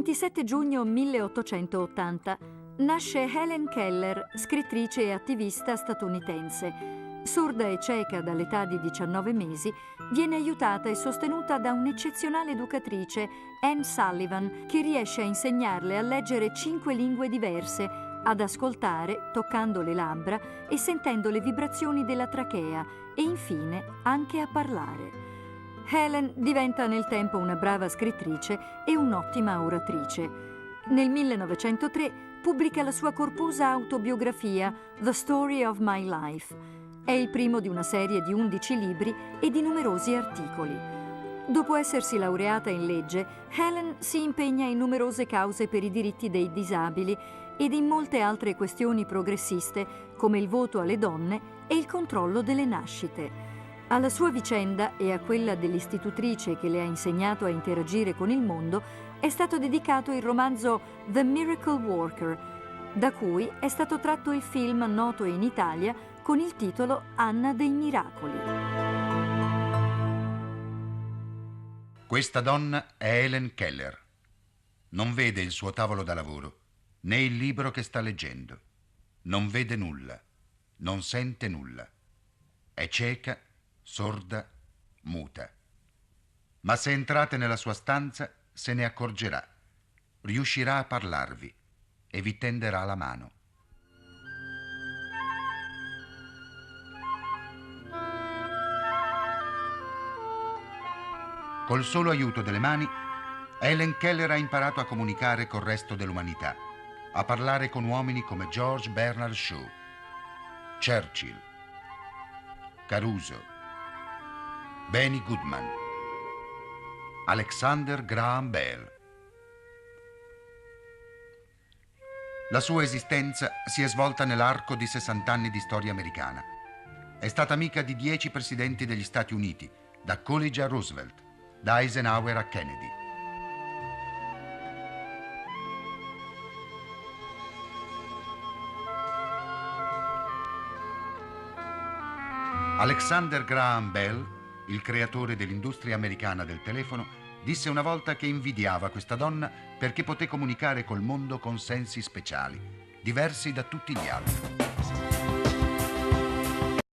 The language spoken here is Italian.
27 giugno 1880 nasce Helen Keller, scrittrice e attivista statunitense. Sorda e cieca dall'età di 19 mesi, viene aiutata e sostenuta da un'eccezionale educatrice, Anne Sullivan, che riesce a insegnarle a leggere 5 lingue diverse, ad ascoltare, toccando le labbra e sentendo le vibrazioni della trachea, e infine anche a parlare. Helen diventa nel tempo una brava scrittrice e un'ottima oratrice. Nel 1903 pubblica la sua corposa autobiografia The Story of My Life. È il primo di una serie di 11 libri e di numerosi articoli. Dopo essersi laureata in legge, Helen si impegna in numerose cause per i diritti dei disabili ed in molte altre questioni progressiste, come il voto alle donne e il controllo delle nascite. Alla sua vicenda e a quella dell'istitutrice che le ha insegnato a interagire con il mondo è stato dedicato il romanzo The Miracle Worker, da cui è stato tratto il film noto in Italia con il titolo Anna dei Miracoli. Questa donna è Helen Keller. Non vede il suo tavolo da lavoro, né il libro che sta leggendo. Non vede nulla, non sente nulla. È cieca, sorda, muta. Ma se entrate nella sua stanza, se ne accorgerà. Riuscirà a parlarvi e vi tenderà la mano. Col solo aiuto delle mani, Helen Keller ha imparato a comunicare col resto dell'umanità, a parlare con uomini come George Bernard Shaw, Churchill, Caruso, Benny Goodman, Alexander Graham Bell. La sua esistenza si è svolta nell'arco di 60 anni di storia americana. È stata amica di 10 presidenti degli Stati Uniti, da Coolidge a Roosevelt, da Eisenhower a Kennedy. Alexander Graham Bell, il creatore dell'industria americana del telefono, disse una volta che invidiava questa donna perché poté comunicare col mondo con sensi speciali, diversi da tutti gli altri.